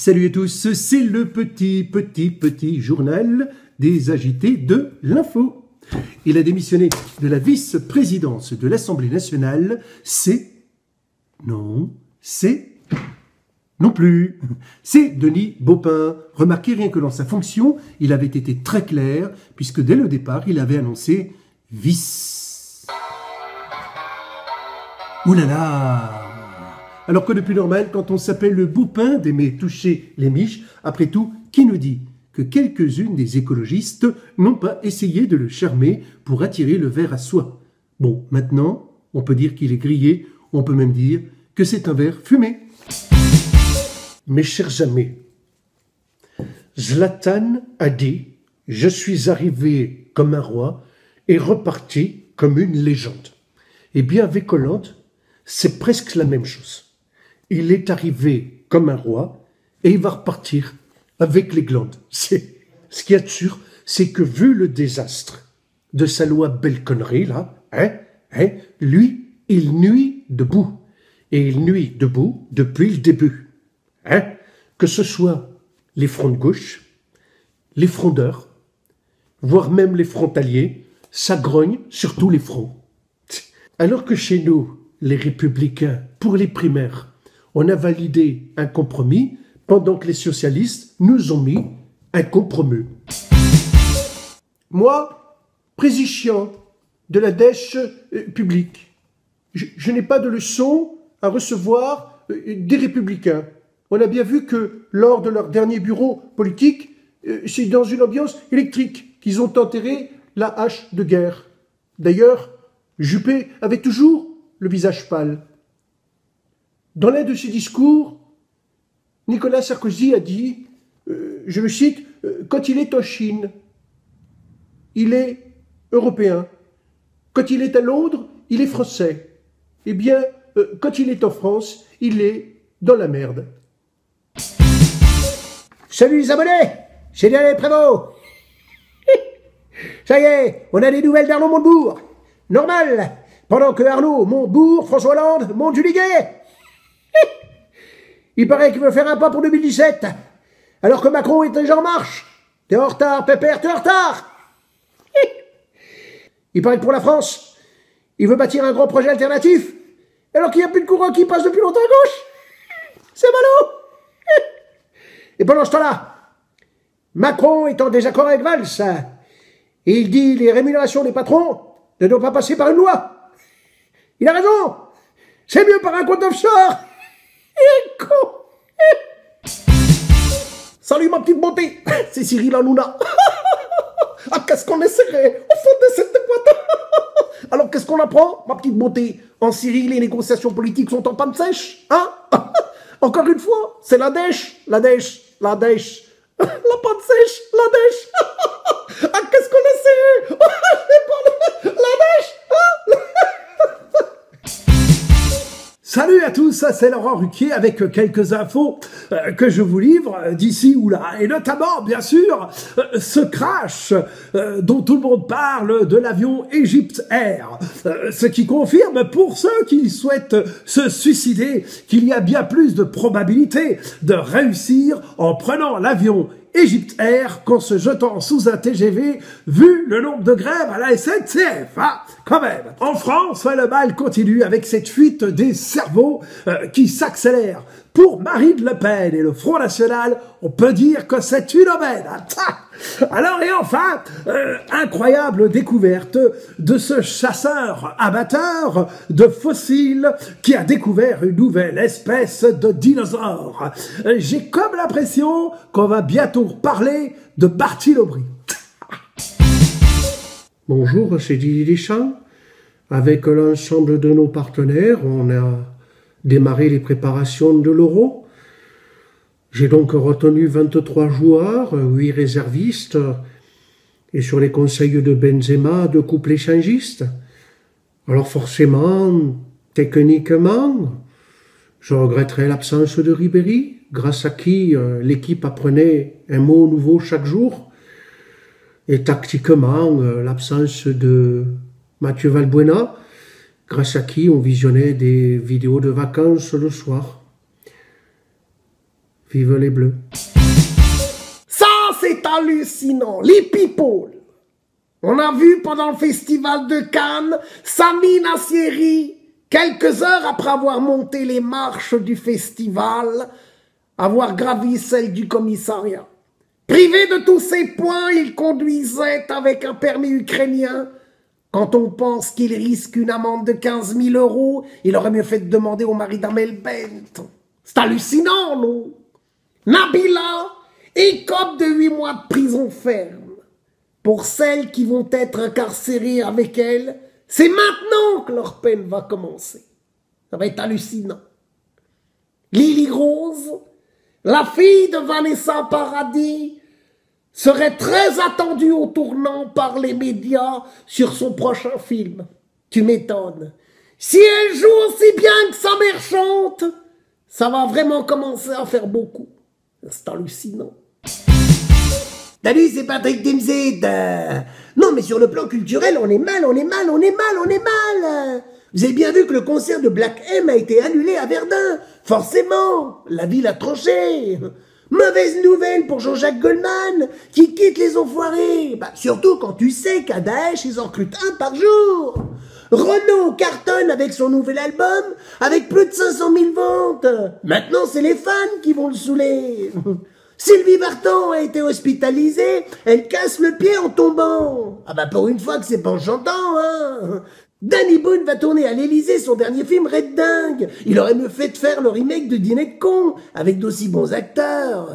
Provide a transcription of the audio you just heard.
Salut à tous, c'est le petit journal des agités de l'info. Il a démissionné de la vice-présidence de l'Assemblée nationale, non plus. C'est Denis Baupin. Remarquez, rien que dans sa fonction, il avait été très clair, puisque dès le départ, il avait annoncé vice. Ouh là là! Alors que depuis normal, quand on s'appelle le Baupin d'aimer toucher les miches, après tout, qui nous dit que quelques-unes des écologistes n'ont pas essayé de le charmer pour attirer le ver à soie? Bon, maintenant, on peut dire qu'il est grillé, on peut même dire que c'est un ver fumé. Mes chers amis, Zlatan a dit « Je suis arrivé comme un roi et reparti comme une légende ». Eh bien, avec Hollande, c'est presque la même chose. Il est arrivé comme un roi et il va repartir avec les glandes. Ce qu'il y a de sûr, c'est que vu le désastre de sa loi belle connerie, là, lui, il nuit debout. Et il nuit debout depuis le début. Que ce soit les fronts de gauche, les frondeurs, voire même les frontaliers, ça grogne sur tous les fronts. Alors que chez nous, les républicains, pour les primaires, on a validé un compromis, pendant que les socialistes nous ont mis un compromis. Moi, président de la dèche publique, je n'ai pas de leçon à recevoir des républicains. On a bien vu que lors de leur dernier bureau politique, c'est dans une ambiance électrique qu'ils ont enterré la hache de guerre. D'ailleurs, Juppé avait toujours le visage pâle. Dans l'un de ses discours, Nicolas Sarkozy a dit, je le cite, « Quand il est en Chine, il est européen. Quand il est à Londres, il est français. Eh bien, quand il est en France, il est dans la merde. » Salut les abonnés, c'est Daniel Prévost. Ça y est, on a des nouvelles d'Arnaud Montebourg. Normal, pendant que Arnaud Montebourg, François Hollande, monte du Liguet. Il paraît qu'il veut faire un pas pour 2017, alors que Macron est déjà en marche. T'es en retard, Pépère, t'es en retard. Il paraît que pour la France, il veut bâtir un grand projet alternatif, alors qu'il n'y a plus de courant qui passe depuis longtemps à gauche. C'est ballot. Et pendant ce temps-là, Macron est en désaccord avec Valls, et il dit les rémunérations des patrons ne doivent pas passer par une loi. Il a raison. C'est mieux par un compte offshore. Salut ma petite beauté, c'est Cyril Hanouna. Ah, qu'est-ce qu'on est serré au fond de cette boîte. Alors qu'est-ce qu'on apprend, ma petite beauté? En Syrie, les négociations politiques sont en panne sèche, hein? Encore une fois, c'est la dèche. La panne sèche, la dèche. Ah, qu'est-ce qu'on est serré. La dèche. Salut à tous, c'est Laurent Ruquier avec quelques infos que je vous livre d'ici ou là. Et notamment, bien sûr, ce crash dont tout le monde parle de l'avion Egypt Air. Ce qui confirme pour ceux qui souhaitent se suicider qu'il y a bien plus de probabilités de réussir en prenant l'avion Egypt Air qu'en se jetant sous un TGV, vu le nombre de grèves à la SNCF, quand même. En France, le mal continue avec cette fuite des cerveaux qui s'accélère. Pour Marine Le Pen et le Front National, on peut dire que c'est une aubaine. Alors, et enfin, incroyable découverte de ce chasseur-abatteur de fossiles qui a découvert une nouvelle espèce de dinosaure. J'ai comme l'impression qu'on va bientôt parler de Barty Aubry. Bonjour, c'est Didier Deschamps. Avec l'ensemble de nos partenaires, on a démarré les préparations de l'Euro. J'ai donc retenu 23 joueurs, 8 réservistes, et sur les conseils de Benzema, 2 couples échangistes. Alors forcément, techniquement, je regretterai l'absence de Ribéry, grâce à qui l'équipe apprenait un mot nouveau chaque jour, et tactiquement, l'absence de Mathieu Valbuena, grâce à qui on visionnait des vidéos de vacances le soir. Vive les Bleus. Ça, c'est hallucinant. Les people. On a vu pendant le festival de Cannes, Sami Nasseri, quelques heures après avoir monté les marches du festival, avoir gravi celles du commissariat. Privé de tous ses points, il conduisait avec un permis ukrainien. Quand on pense qu'il risque une amende de 15 000 €, il aurait mieux fait de demander au mari d'Amel Bent. C'est hallucinant, non? Nabila écope de 8 mois de prison ferme. Pour celles qui vont être incarcérées avec elle, c'est maintenant que leur peine va commencer. Ça va être hallucinant. Lily Rose, la fille de Vanessa Paradis, serait très attendue au tournant par les médias sur son prochain film. Tu m'étonnes. Si elle joue aussi bien que sa mère chante, ça va vraiment commencer à faire beaucoup. C'est hallucinant. Salut, c'est Patrick Timsit. Non, mais sur le plan culturel, on est mal. Vous avez bien vu que le concert de Black M a été annulé à Verdun. Forcément, la ville a tranché. Mauvaise nouvelle pour Jean-Jacques Goldman, qui quitte les enfoirés. Surtout quand tu sais qu'à Daesh, ils en recrutent un par jour. Renaud cartonne avec son nouvel album, avec plus de 500 000 ventes. Maintenant, c'est les fans qui vont le saouler. Sylvie Vartan a été hospitalisée, elle casse le pied en tombant. Pour une fois que c'est pas en chantant, hein. Danny Boone va tourner à l'Élysée son dernier film Red Dingue. Il aurait mieux fait de faire le remake de Dîner de con, avec d'aussi bons acteurs.